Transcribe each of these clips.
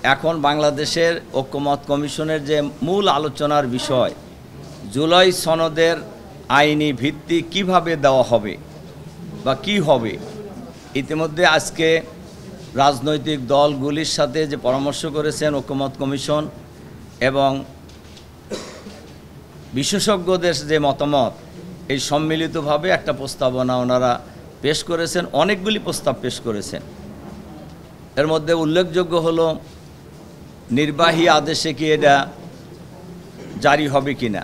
এখন বাংলাদেশের ঐক্যমত কমিশনের যে মূল আলোচনার বিষয় জুলাই সনদের আইনি ভিত্তি কিভাবে দেওয়া হবে বা কি হবে, ইতিমধ্যে আজকে রাজনৈতিক দলগুলির সাথে যে পরামর্শ করেছেন ঐক্যমত কমিশন এবং বিশেষজ্ঞদের যে মতামত, এই সম্মিলিতভাবে একটা প্রস্তাবনা ওনারা পেশ করেছেন। অনেকগুলি প্রস্তাব পেশ করেছেন। এর মধ্যে উল্লেখযোগ্য হলো নির্বাহী আদেশে কি এটা জারি হবে কিনা,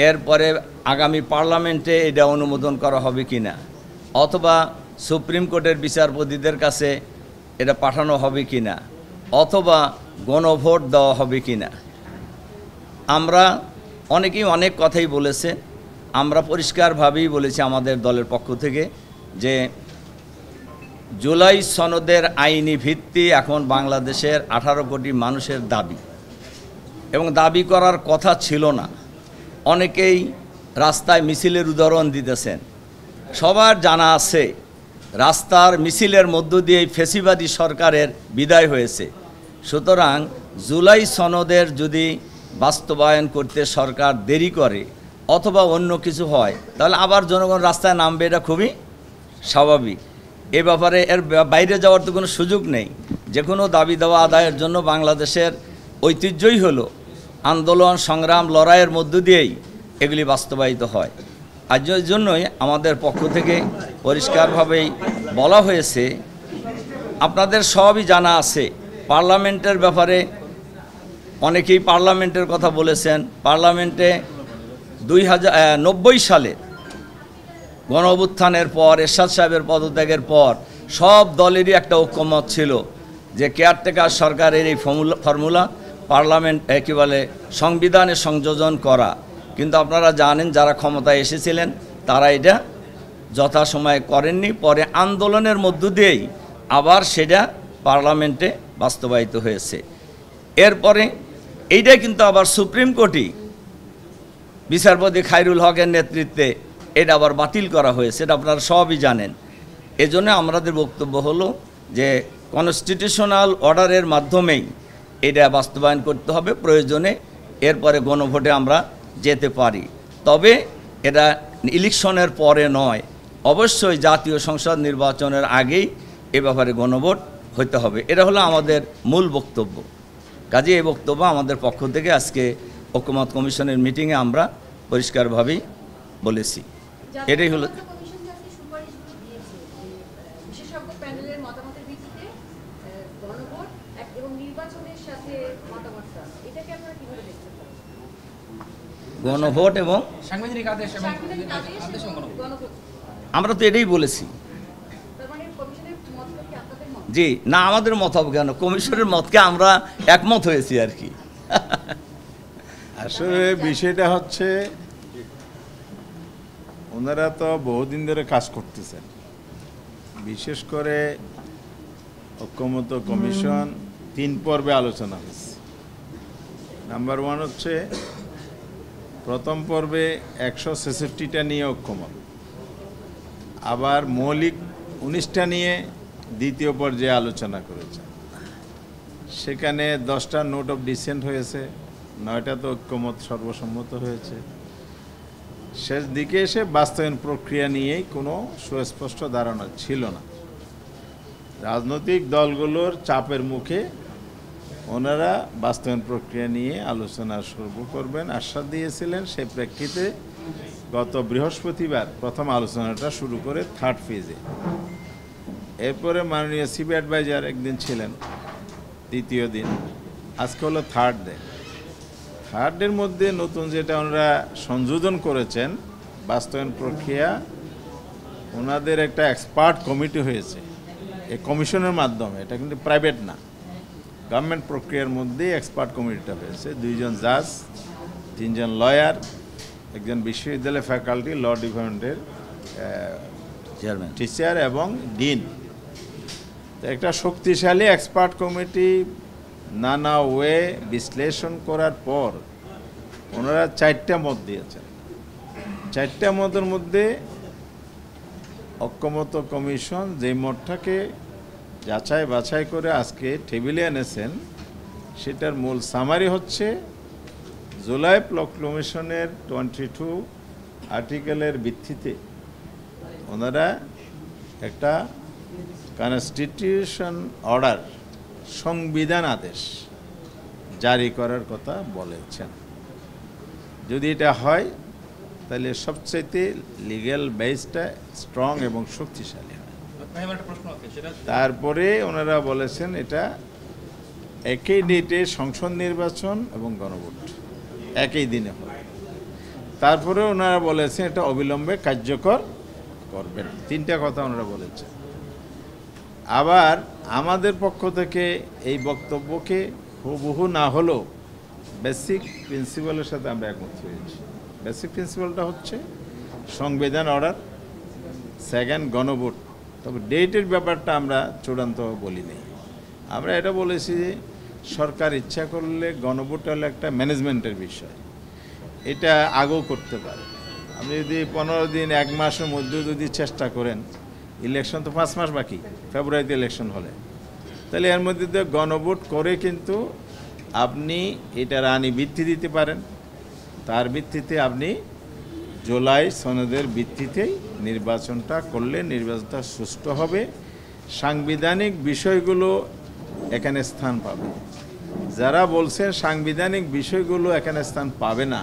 এরপরে আগামী পার্লামেন্টে এটা অনুমোদন করা হবে কিনা, অথবা সুপ্রিম কোর্টের বিচারপতিদের কাছে এটা পাঠানো হবে কিনা, অথবা গণভোট দেওয়া হবে কিনা। আমরা অনেকেই অনেক কথাই বলেছে। আমরা পরিষ্কারভাবেই বলেছি আমাদের দলের পক্ষ থেকে যে জুলাই সনদের আইনি ভিত্তি এখন বাংলাদেশের 18 কোটি মানুষের দাবি, এবং দাবি করার কথা ছিল না। অনেকেই রাস্তায় মিছিলের উদাহরণ দিতেছেন। সবার জানা আছে রাস্তার মিছিলের মধ্য দিয়েই ফ্যাসিবাদী সরকারের বিদায় হয়েছে। সুতরাং জুলাই সনদের যদি বাস্তবায়ন করতে সরকার দেরি করে অথবা অন্য কিছু হয়, তাহলে আবার জনগণ রাস্তায় নামবে, এটা খুবই স্বাভাবিক। এ ব্যাপারে এর বাইরে যাওয়ার তো কোনো সুযোগ নেই। যে কোনো দাবি দেওয়া আদায়ের জন্য বাংলাদেশের ঐতিহ্যই হলো আন্দোলন, সংগ্রাম, লড়াইয়ের মধ্য দিয়েই এগুলি বাস্তবায়িত হয়। আর জন্যই আমাদের পক্ষ থেকে পরিষ্কারভাবেই বলা হয়েছে, আপনাদের সবই জানা আছে পার্লামেন্টের ব্যাপারে। অনেকেই পার্লামেন্টের কথা বলেছেন। পার্লামেন্টে 1990 সালে গণ অভ্যুত্থানের পর, এরশাদ সাহেবের পদত্যাগের পর সব দলেরই একটা ঐক্যমত ছিল যে কেয়ারটেকার সরকারের এই ফর্মুলা পার্লামেন্ট কী বলে সংবিধানে সংযোজন করা। কিন্তু আপনারা জানেন যারা ক্ষমতায় এসেছিলেন তারা এটা যথাসময়ে করেননি। পরে আন্দোলনের মধ্য দিয়েই আবার সেটা পার্লামেন্টে বাস্তবায়িত হয়েছে। এরপরে এইটা কিন্তু আবার সুপ্রিম কোর্টই বিচারপতি খায়রুল হকের নেতৃত্বে এটা আবার বাতিল করা হয়েছে। এটা আপনারা সবই জানেন। এজন্য আমাদের বক্তব্য হলো যে কনস্টিটিউশনাল অর্ডারের মাধ্যমেই এটা বাস্তবায়ন করতে হবে। প্রয়োজনে এরপরে গণভোটে আমরা যেতে পারি, তবে এটা ইলেকশনের পরে নয়। অবশ্যই জাতীয় সংসদ নির্বাচনের আগেই এ ব্যাপারে গণভোট হতে হবে। এটা হলো আমাদের মূল বক্তব্য। কাজে এই বক্তব্য আমাদের পক্ষ থেকে আজকে ঐক্যমত কমিশনের মিটিংয়ে আমরা পরিষ্কারভাবেই বলেছি। এটাই হলো গণভোট এবং সাংবিধানিক আদেশ, আমরা তো এটাই বলেছি। জি না, আমাদের মত হবে কেন? কমিশনের মতকে আমরা একমত হয়েছি আর কি। আসলে বিষয়টা হচ্ছে ওনারা তো বহুদিন ধরে কাজ করতেছেন। বিশেষ করে ঐক্যমত কমিশন 3 পর্বে আলোচনা হয়েছে। নাম্বার 1 হচ্ছে প্রথম পর্বে 166টা নিয়ে ঐক্যমত, আবার মৌলিক 19টা নিয়ে দ্বিতীয় পর্যায়ে আলোচনা করেছে। সেখানে 10টা নোট অফ ডিসেন্ট হয়েছে, 9টা তো ঐক্যমত সর্বসম্মত হয়েছে। শেষ দিকে এসে বাস্তবায়ন প্রক্রিয়া নিয়েই কোনো সুস্পষ্ট ধারণা ছিল না। রাজনৈতিক দলগুলোর চাপের মুখে ওনারা বাস্তবায়ন প্রক্রিয়া নিয়ে আলোচনা শুরু করবেন আশ্বাস দিয়েছিলেন। সেই প্রেক্ষিতে গত বৃহস্পতিবার প্রথম আলোচনাটা শুরু করে 3rd ফেজে। এরপরে মাননীয় সিবি অ্যাডভাইজার একদিন ছিলেন, দ্বিতীয় দিন। আজকে হলো 3rd ডে। 3rd ডের মধ্যে নতুন যেটা ওনারা সংযোজন করেছেন বাস্তবায়ন প্রক্রিয়া, ওনাদের একটা এক্সপার্ট কমিটি হয়েছে এই কমিশনের মাধ্যমে। এটা কিন্তু প্রাইভেট না, গভর্নমেন্ট প্রক্রিয়ার মধ্যেই এক্সপার্ট কমিটিটা হয়েছে। 2 জন জাজ, 3 জন লয়ার, একজন বিশ্ববিদ্যালয় ফ্যাকাল্টি ল ডিপার্টমেন্টের চেয়ারম্যান, টিচার এবং ডিন। একটা শক্তিশালী এক্সপার্ট কমিটি নানা ওয়ে বিশ্লেষণ করার পর ওনারা 4টা মত দিয়েছেন। 4টা মতের মধ্যে ঐক্যমত কমিশন যে মতটাকে যাচাই বাছাই করে আজকে টেবিলে এনেছেন, সেটার মূল সামারি হচ্ছে জুলাই প্রক্লেমেশনের 22 আর্টিকেলের ভিত্তিতে ওনারা একটা কনস্টিটিউশন অর্ডার, সংবিধান আদেশ জারি করার কথা বলেছেন। যদি এটা হয় তাহলে সবচাইতে লিগ্যাল বেসটা স্ট্রং এবং শক্তিশালী হয়। তারপরে ওনারা বলেছেন এটা একই ডেটে সংসদ নির্বাচন এবং গণভোট একই দিনে হবে। তারপরে ওনারা বলেছেন এটা অবিলম্বে কার্যকর করবেন। তিনটা কথা ওনারা বলেছেন। আবার আমাদের পক্ষ থেকে এই বক্তব্যকে হুবহু না হলেও বেসিক প্রিন্সিপালের সাথে আমরা একমত হয়েছি। বেসিক প্রিন্সিপালটা হচ্ছে সংবিধান অর্ডার, সেকেন্ড গণভোট। তবে ডেটের ব্যাপারটা আমরা চূড়ান্ত বলি নাই। আমরা এটা বলেছি যে সরকার ইচ্ছা করলে গণভোট হলো একটা ম্যানেজমেন্টের বিষয়, এটা আগেও করতে পারে। আপনি যদি 15 দিন 1 মাসের মধ্যে যদি চেষ্টা করেন, ইলেকশন তো 5 মাস বাকি, ফেব্রুয়ারিতে ইলেকশন হলে, তাহলে এর মধ্যে দিয়ে গণভোট করে কিন্তু আপনি এটা রানি ভিত্তি দিতে পারেন। তার ভিত্তিতে আপনি জুলাই সনদের ভিত্তিতেই নির্বাচনটা করলে নির্বাচনটা সুষ্ঠু হবে, সাংবিধানিক বিষয়গুলো এখানে স্থান পাবে। যারা বলছেন সাংবিধানিক বিষয়গুলো এখানে স্থান পাবে না,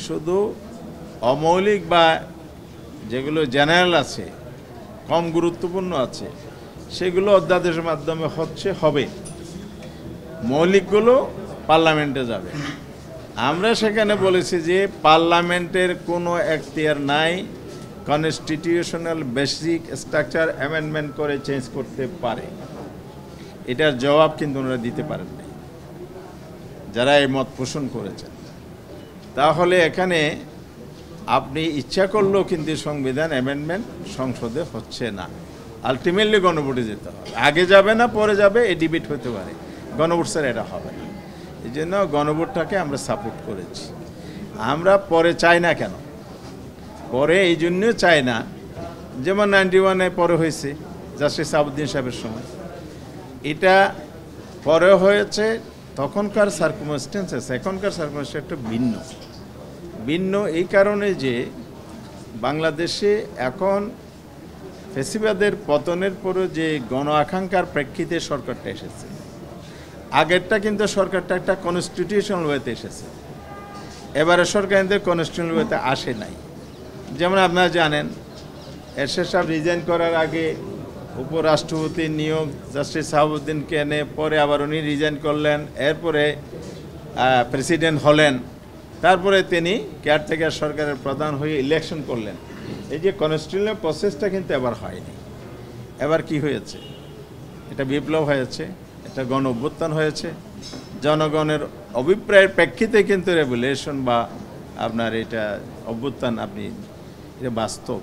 শুধু অমৌলিক বা যেগুলো জেনারেল আছে, কম গুরুত্বপূর্ণ আছে, সেগুলো অধ্যাদেশের মাধ্যমে হবে, মৌলিকগুলো পার্লামেন্টে যাবে। আমরা সেখানে বলেছি যে পার্লামেন্টের কোনো এখতিয়ার নাই কনস্টিটিউশনাল বেসিক স্ট্রাকচার অ্যামেন্ডমেন্ট করে চেঞ্জ করতে পারে। এটার জবাব কিন্তু ওনারা দিতে পারেন নাই, যারা এই মত পোষণ করেছেন। তাহলে এখানে আপনি ইচ্ছা করলেও কিন্তু সংবিধান অ্যামেন্ডমেন্ট সংসদে হচ্ছে না, আলটিমেটলি গণভোটে যেতে হবে। আগে যাবে না পরে যাবে, এই ডিবেট হতে পারে, গণভোট স্যার এটা হবে না। এই জন্য গণভোটটাকে আমরা সাপোর্ট করেছি। আমরা পরে চাই না কেন? পরে এই জন্যও চাই না, যেমন 91-এ পরে হয়েছে জাস্টিস আবুদ্দিন সাহেবের সময়, এটা পরে হয়েছে তখনকার সার্কামস্টেন্সেস, এখনকার সার্কামস্টেন্স একটা ভিন্ন এই কারণে যে বাংলাদেশে এখন ফ্যাসিবাদের পতনের পরে যে গণ আকাঙ্ক্ষার প্রেক্ষিতে সরকারটা এসেছে। আগেরটা কিন্তু সরকারটা একটা কনস্টিটিউশনাল ওয়েতে এসেছে, এবারে সরকার কিন্তু কনস্টিটিউশনাল ওয়েতে আসে নাই। যেমন আপনারা জানেন, এরশাদ সাহেব রিজাইন করার আগে উপরাষ্ট্রপতির নিয়োগ জাস্টিস সাহাবুদ্দিনকে এনে, পরে আবার উনি রিজাইন করলেন, এরপরে প্রেসিডেন্ট হলেন, তারপরে তিনি কেয়ারটেকার সরকারের প্রধান হয়ে ইলেকশন করলেন। এই যে কনস্টিটিউশনাল প্রসেসটা কিন্তু এবার হয়নি। এবার কি হয়েছে? এটা বিপ্লব হয়েছে, এটা গণ অভ্যুত্থান হয়েছে, জনগণের অভিপ্রায়ের প্রেক্ষিতে কিন্তু রেভুলেশন বা আপনার এটা অভ্যুত্থান, আপনি এটা বাস্তব।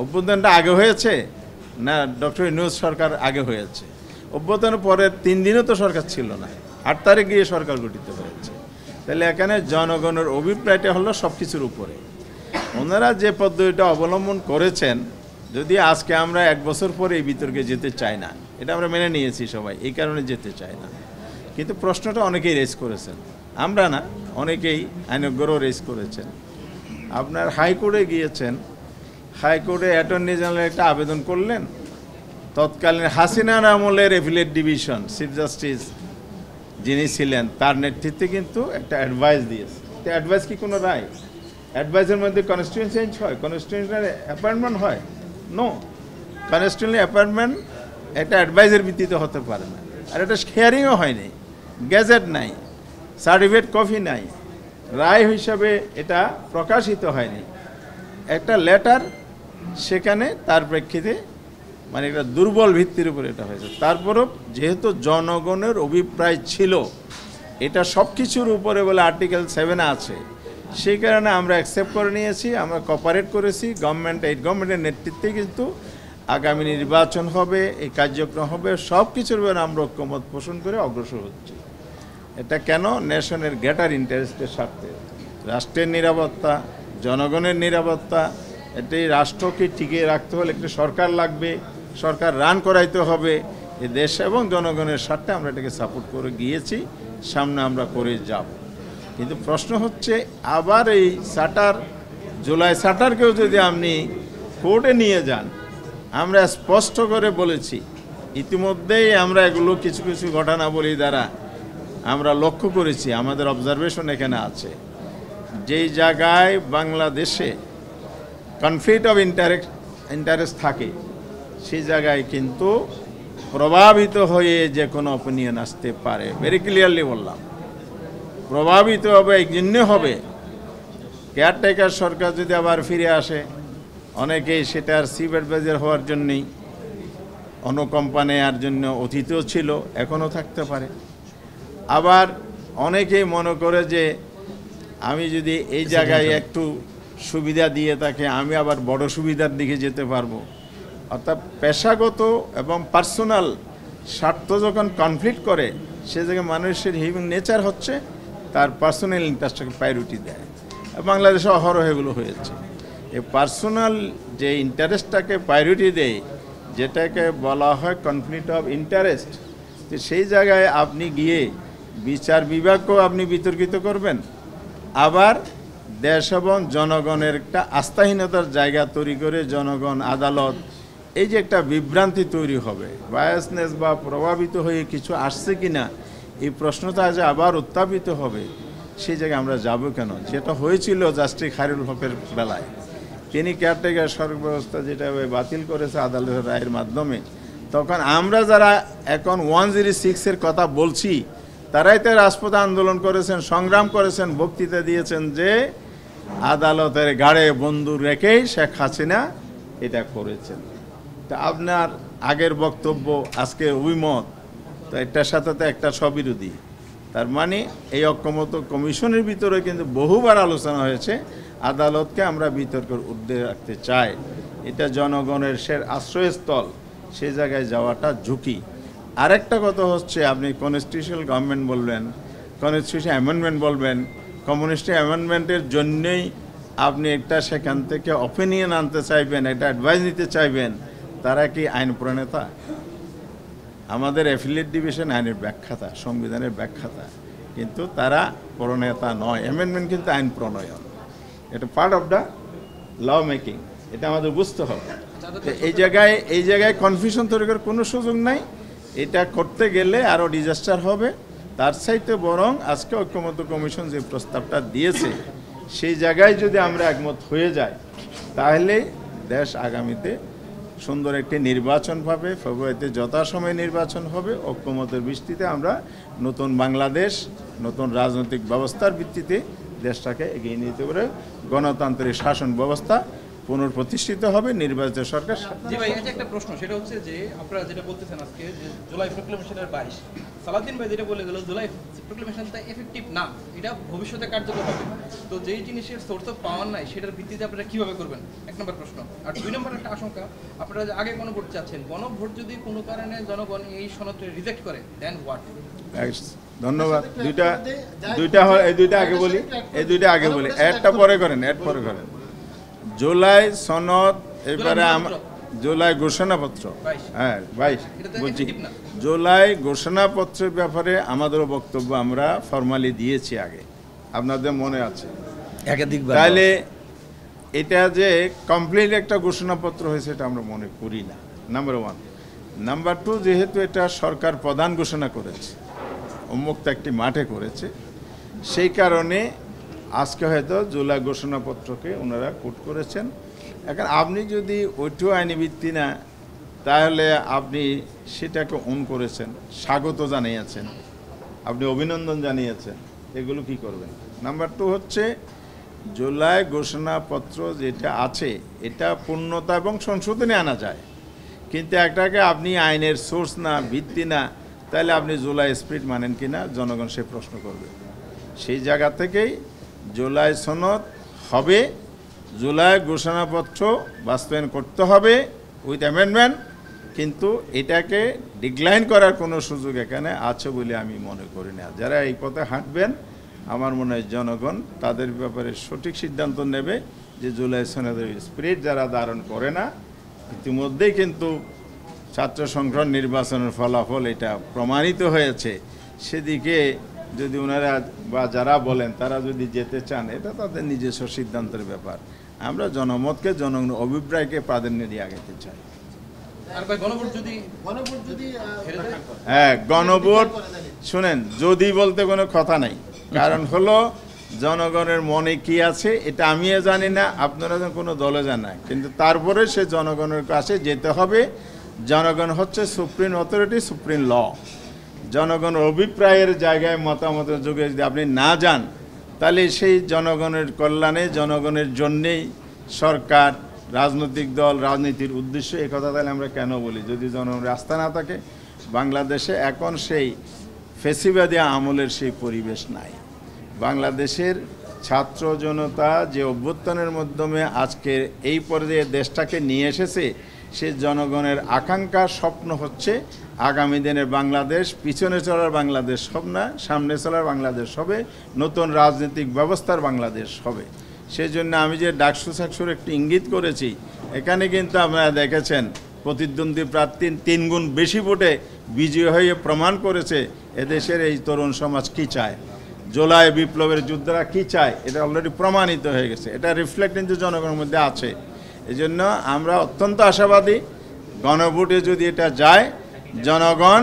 অভ্যুত্থানটা আগে হয়েছে না ডক্টর ইউনূস সরকার আগে হয়েছে? অভ্যুত্থানের পরের 3 দিনও তো সরকার ছিল না, 8 তারিখ গিয়ে সরকার গঠিত হয়েছে। তাহলে এখানে জনগণের অভিপ্রায়টা হলো সব কিছুর উপরে। ওনারা যে পদ্ধতিটা অবলম্বন করেছেন, যদি আজকে আমরা 1 বছর পরে এই বিতর্কে যেতে চাই না, এটা আমরা মেনে নিয়েছি সবাই, এই কারণে যেতে চাই না। কিন্তু প্রশ্নটা অনেকেই রেজ করেছেন, আমরা না, অনেকেই আইনজ্ঞরাও রেজ করেছেন। আপনার হাইকোর্টে গিয়েছেন, হাইকোর্টে অ্যাটর্নি জেনারেল একটা আবেদন করলেন, তৎকালীন হাসিনার আমলের অ্যাপিলেট ডিভিশন চিফ জাস্টিস যিনি ছিলেন তার নেতৃত্বে কিন্তু একটা অ্যাডভাইস দিয়েছে। তো অ্যাডভাইস কি কোনো রায়? অ্যাডভাইসের মধ্যে কনস্টিটিউশন চেঞ্জ হয়, কনস্টিটিউশনাল অ্যাপয়েন্টমেন্ট হয়? নো, কনস্টিটিউশনাল অ্যাপয়েন্টমেন্ট একটা অ্যাডভাইসের ভিত্তিতে হতে পারে না। আর এটা হিয়ারিংও হয়নি, গ্যাজেট নাই, সার্টিফিকেট কপি নাই, রায় হিসাবে এটা প্রকাশিত হয়নি, একটা লেটার, সেখানে তার প্রেক্ষিতে মানে একটা দুর্বল ভিত্তির উপর এটা হয়েছে। তারপরও যেহেতু জনগণের অভিপ্রায় ছিল এটা সব কিছুর উপরে বলে আর্টিকেল 7 আছে, সেই কারণে আমরা অ্যাকসেপ্ট করে নিয়েছি, আমরা কোঅপারেট করেছি। গভর্নমেন্টের নেতৃত্বে কিন্তু আগামী নির্বাচন হবে, এই কার্যক্রম হবে, সব কিছুর ব্যাপারে আমরা ঐক্যমত পোষণ করে অগ্রসর হচ্ছি। এটা কেন? ন্যাশনের গ্রেটার ইন্টারেস্টের স্বার্থে, রাষ্ট্রের নিরাপত্তা, জনগণের নিরাপত্তা। এটাই রাষ্ট্রকে টিকিয়ে রাখতে হলে একটা সরকার লাগবে, সরকার রান করাইতে হবে। এই দেশ এবং জনগণের স্বার্থে আমরা এটাকে সাপোর্ট করে গিয়েছি, সামনে আমরা করে যাব। কিন্তু প্রশ্ন হচ্ছে আবার এই জুলাই চার্টারকেও যদি আপনি কোর্টে নিয়ে যান, আমরা স্পষ্ট করে বলেছি ইতিমধ্যেই আমরা এগুলো কিছু কিছু ঘটনাবলী দ্বারা আমরা লক্ষ্য করেছি, আমাদের অবজারভেশন এখানে আছে। যেই জায়গায় বাংলাদেশে কনফ্লিক্ট অফ ইন্টারেস্ট থাকে সেই জায়গায় কিন্তু প্রভাবিত হয়ে যে কোনো অপিনিয়ন আসতে পারে। ভেরি ক্লিয়ারলি বললাম, প্রভাবিত হবে, এই জন্য হবে কেয়ারটেকার সরকার যদি আবার ফিরে আসে, অনেকেই সেটার চিফ অ্যাডভাইজার হওয়ার জন্যেই অনুকম্পা নেওয়ার জন্য অতীতও ছিল, এখনও থাকতে পারে। আবার অনেকেই মনে করে যে আমি যদি এই জায়গায় একটু সুবিধা দিয়ে তাকে আমি আবার বড় সুবিধার দিকে যেতে পারবো। অর্থাৎ পেশাগত এবং পার্সোনাল স্বার্থ যখন কনফ্লিক্ট করে, সে জায়গায় মানুষের হিউম্যান নেচার হচ্ছে তার পার্সোনাল ইন্টারেস্টটাকে প্রায়োরিটি দেয়। বাংলাদেশে অহরহ এগুলো হয়েছে। এই পার্সোনাল যে ইন্টারেস্টটাকে প্রায়োরিটি দেয়, যেটাকে বলা হয় কনফ্লিক্ট অফ ইন্টারেস্ট, তো সেই জায়গায় আপনি গিয়ে বিচার বিভাগকেও আপনি বিতর্কিত করবেন, আবার দেশ এবং জনগণের একটা আস্থাহীনতার জায়গা তৈরি করে জনগণ, আদালত, এই যে একটা বিভ্রান্তি তৈরি হবে, বায়াসনেস বা প্রভাবিত হয়ে কিছু আসছে কিনা এই প্রশ্নটা যে আবার উত্থাপিত হবে, সেই জায়গায় আমরা যাব কেন? যেটা হয়েছিল জাস্টিস খায়রুল হকের বেলায়, তিনি কেয়ারটেকার সরকার ব্যবস্থা যেটা বাতিল করেছে আদালতের রায়ের মাধ্যমে, তখন আমরা যারা এখন 106-এর কথা বলছি তারাই তো রাজপথে আন্দোলন করেছেন, সংগ্রাম করেছেন, বক্তৃতা দিয়েছেন যে আদালতের গাড়ে বন্দুক রেখেই শেখ হাসিনা এটা করেছেন। তা আপনার আগের বক্তব্য আজকে অভিমত, তো একটার সাথে তো একটা স্ববিরোধী। তার মানে এই ঐক্যমত্য কমিশনের ভিতরে কিন্তু বহুবার আলোচনা হয়েছে, আদালতকে আমরা বিতর্কের ঊর্ধ্বে রাখতে চাই। এটা জনগণের আশ্রয়স্থল, সেই জায়গায় যাওয়াটা ঝুঁকি। আরেকটা কথা হচ্ছে, আপনি কনস্টিটিউশনাল গভর্নমেন্ট বলবেন, কনস্টিটিউশন অ্যামেন্ডমেন্ট বলবেন, কমিউনিস্ট অ্যামেন্ডমেন্টের জন্যই আপনি একটা সেখান থেকে অপিনিয়ন আনতে চাইবেন, একটা অ্যাডভাইস নিতে চাইবেন, তারা কি আইন প্রণেতা? আমাদের অ্যাফিলিয়েট ডিভিশন আইনের ব্যাখ্যাতা, সংবিধানের ব্যাখ্যাতা, কিন্তু তারা প্রণেতা নয়। অ্যামেন্ডমেন্ট কিন্তু আইন প্রণয়ন, এটা part of the law making, এটা আমাদের বুঝতে হবে। এই জায়গায় কনফিউশন তৈরি করার কোনো সুযোগ নাই। এটা করতে গেলে আরও ডিজাস্টার হবে। তার চাইতে বরং আজকে ঐক্যমত্য কমিশন যে প্রস্তাবটা দিয়েছে, সেই জায়গায় যদি আমরা একমত হয়ে যাই, তাহলে দেশ আগামীতে সুন্দর একটি নির্বাচন পাবে। ফেব্রুয়ারিতে যথাসময়ে নির্বাচন হবে। ঐক্যমতের ভিত্তিতে আমরা নতুন বাংলাদেশ, নতুন রাজনৈতিক ব্যবস্থার ভিত্তিতে দেশটাকে এগিয়ে নিতে পারে। গণতান্ত্রিক শাসন ব্যবস্থা পুনঃপ্রতিষ্ঠিত হবে, নির্বাচিত সরকার। জি ভাই, একটা প্রশ্ন, সেটা হচ্ছে যে আপনারা যেটা বলতেছেন আজকে যে জুলাই প্রক্লেমেশনের 22, সালাউদ্দিন ভাই যেটা বলে গেল জুলাই প্রক্লেমেশনটা এফেক্টিভ না, এটা ভবিষ্যতে কার্যকর হবে। তো যেই জিনিসের সোর্স অফ পাওয়ার নাই, সেটার ভিত্তিতে আপনারা কীভাবে করবেন? এক নম্বর প্রশ্ন। আর 2 নম্বর একটা আশঙ্কা, আপনারা যে আগে গণভোট চাচ্ছেন, গণভোট যদি কোনো কারণে জনগণ এই সনদকে রিজেক্ট করে, দেন হোয়াট? ধন্যবাদ। এই দুইটা আগে বলি, একটা পরে করেন, জুলাই সনদ, এবারে জুলাই ঘোষণাপত্র, হ্যাঁ 22 বলছি, জুলাই ঘোষণাপত্রের ব্যাপারে আমাদেরও বক্তব্য আমরা ফর্মালি দিয়েছি আগে, আপনাদের মনে আছে একাধিকবার। তাহলে এটা যে কমপ্লিট একটা ঘোষণাপত্র হয়েছে এটা আমরা মনে করি না, নাম্বার 1। নাম্বার 2, যেহেতু এটা সরকার প্রধান ঘোষণা করেছে, উন্মুক্ত একটি মাঠে করেছে, সেই কারণে আজকে হয়তো জুলাই ঘোষণাপত্রকে ওনারা কোট করেছেন। এখন আপনি যদি ওইটিও আইনি ভিত্তি না, তাহলে আপনি সেটাকে অন করেছেন, স্বাগত জানিয়েছেন, আপনি অভিনন্দন জানিয়েছেন, এগুলো কি করবেন? নাম্বার 2 হচ্ছে জুলাই ঘোষণাপত্র যেটা আছে এটা পূর্ণতা এবং সংশোধনে আনা যায়, কিন্তু একটাকে আপনি আইনের সোর্স না, ভিত্তি না, তাহলে আপনি জুলাই স্পিরিট মানেন কি না, জনগণ সে প্রশ্ন করবে। সেই জায়গা থেকেই জুলাই সনদ হবে, জুলাই ঘোষণাপত্র বাস্তবায়ন করতে হবে উইথ অ্যামেন্ডমেন্ট, কিন্তু এটাকে ডিক্লাইন করার কোনো সুযোগ এখানে আছে বলে আমি মনে করি না। যারা এই পথে হাঁটবেন, আমার মনে হয় জনগণ তাদের ব্যাপারে সঠিক সিদ্ধান্ত নেবে যে জুলাই সনদের স্পিরিট যারা ধারণ করে না, ইতিমধ্যেই কিন্তু ছাত্র সংসদ নির্বাচনের ফলাফল এটা প্রমাণিত হয়েছে, সেদিকে যদি ওনারা বা যারা বলেন তারা যদি যেতে চান, এটা তাদের নিজস্ব সিদ্ধান্তের ব্যাপার। আমরা জনমতকে, জনগণের অভিপ্রায়কে প্রাধান্য দিয়ে আগাতে চাই। আর ভাই গণভোট যদি হেরে যায়? হ্যাঁ, গণভোট শুনেন, যদি বলতে কোনো কথা নাই, কারণ হলো জনগণের মনে কি আছে এটা আমিও জানি না, আপনারা কোনো দলে জান না, কিন্তু তারপরে সে জনগণের কাছে যেতে হবে। জনগণ হচ্ছে সুপ্রিম অথরিটি, সুপ্রিম ল। জনগণের অভিপ্রায়ের জায়গায় মতামতের যুগে যদি আপনি না যান, তাহলে সেই জনগণের কল্যাণে, জনগণের জন্যেই সরকার, রাজনৈতিক দল, রাজনীতির উদ্দেশ্য, এই কথা তাহলে আমরা কেন বলি? যদি জনগণের আস্থা না থাকে, বাংলাদেশে এখন সেই ফেসিবাদী আমলের সেই পরিবেশ নাই। বাংলাদেশের ছাত্র জনতা যে অভ্যুত্থানের মাধ্যমে আজকে এই পর্যায়ে দেশটাকে নিয়ে এসেছে, সে জনগণের আকাঙ্ক্ষা, স্বপ্ন হচ্ছে আগামী দিনের বাংলাদেশ পিছনে চলার বাংলাদেশ হবে না, সামনে চলার বাংলাদেশ হবে, নতুন রাজনৈতিক ব্যবস্থার বাংলাদেশ হবে। সেই জন্য আমি যে ডাকসু সাকসুর একটু ইঙ্গিত করেছি, এখানে কিন্তু আপনারা দেখেছেন প্রতিদ্বন্দ্বী প্রার্থী 3 গুণ বেশি ভোটে বিজয়ী হয়ে প্রমাণ করেছে এদেশের এই তরুণ সমাজ কি চায়, জুলাই বিপ্লবের যোদ্ধারা কি চায়, এটা অলরেডি প্রমাণিত হয়ে গেছে। এটা রিফ্লেক্ট কিন্তু জনগণের মধ্যে আছে। এই জন্য আমরা অত্যন্ত আশাবাদী, গণভোটে যদি এটা যায়, জনগণ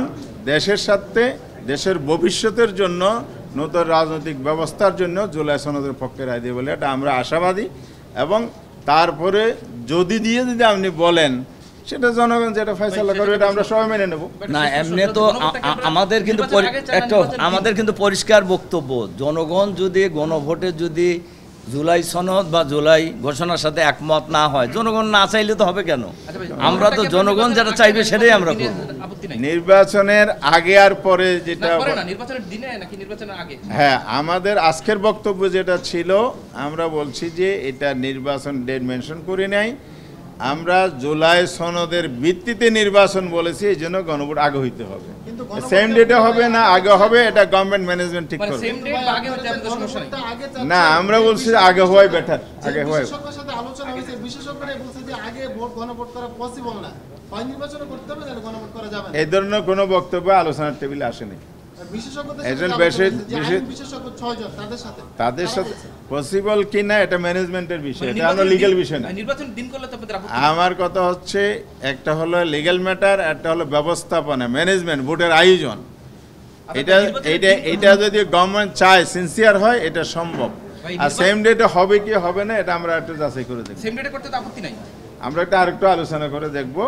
দেশের সাথে, দেশের ভবিষ্যতের জন্য, নতুন রাজনৈতিক ব্যবস্থার জন্য জুলাই সনদের পক্ষে রায় দিয়ে বলে এটা আমরা আশাবাদী। এবং তারপরে যদি আপনি বলেন, সেটা জনগণ যেটা ফয়সালা করবে, এটা আমরা সবাই মেনে নেব। না, এমনি তো আমাদের কিন্তু পরিষ্কার বক্তব্য, জনগণ যদি গণভোটে যদি জুলাই সনদ বা জুলাই ঘোষণার সাথে একমত না হয়, জনগণ না চাইলে তো হবে কেন? আমরা তো জনগণ যেটা চাইবে সেটাই আমরা করব। নির্বাচনের আগে আর পরে যেটা, নির্বাচনের দিনে নাকি নির্বাচনের আগে? হ্যাঁ, আমাদের আজকের বক্তব্য যেটা ছিল, আমরা বলছি যে এটা নির্বাচন ডেট মেনশন করে নাই, আমরা জুলাই সনদের ভিত্তিতে নির্বাচন বলেছি, এই জন্য গণভোট আগে হইতে হবে। সেম ডেটে হবে না আগে হবে, এটা গভর্নমেন্ট ম্যানেজমেন্ট ঠিক করবে। সেম ডেট বা আগে হতে আপনাদের সমস্যা নেই? না, আমরা বলছি আগে হওয়াই বেটার, আগে হওয়াই। বিশেষজ্ঞের সাথে আলোচনা হয়েছে, বিশেষজ্ঞরা বলছে যে আগে গণভোট করা পসিবল না, হয় নির্বাচন করতে হবে, তাহলে গণভোট করা যাবে না। এই ধরনের কোনো বক্তব্য আলোচনার টেবিলে আসেনি। তাদের সাথে পসিবল কিনা এটা ম্যানেজমেন্টের বিষয়, এটা হলো লিগ্যাল বিষয় না। নির্বাচন দিন করলে তো আপনাদের আপত্তি? আমার কথা হচ্ছে, একটা হলো লিগ্যাল ম্যাটার, একটা হলো ব্যবস্থাপনা, ম্যানেজমেন্ট, ভোটের আয়োজন। এটা যদি গভর্নমেন্ট চায়, সিনসিয়ার হয়, এটা সম্ভব। আর সেম ডেটে হবে কি হবে না, এটা আমরা একটু যাচাই করে দেখব। সেম ডেটে করতে তো আপত্তি নাই? আমরা একটা আরেকটু আলোচনা করে দেখব,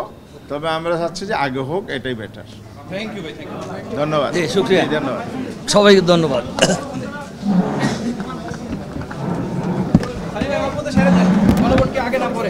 তবে আমরা চাচ্ছি যে আগে হোক, এটাই বেটার। থ্যাংক ইউ ভাই, থ্যাংক ইউ। ধন্যবাদ। জি, শুকরিয়া। ধন্যবাদ সবাইকে ধন্যবাদ। গণভোট কি আগে না পরে?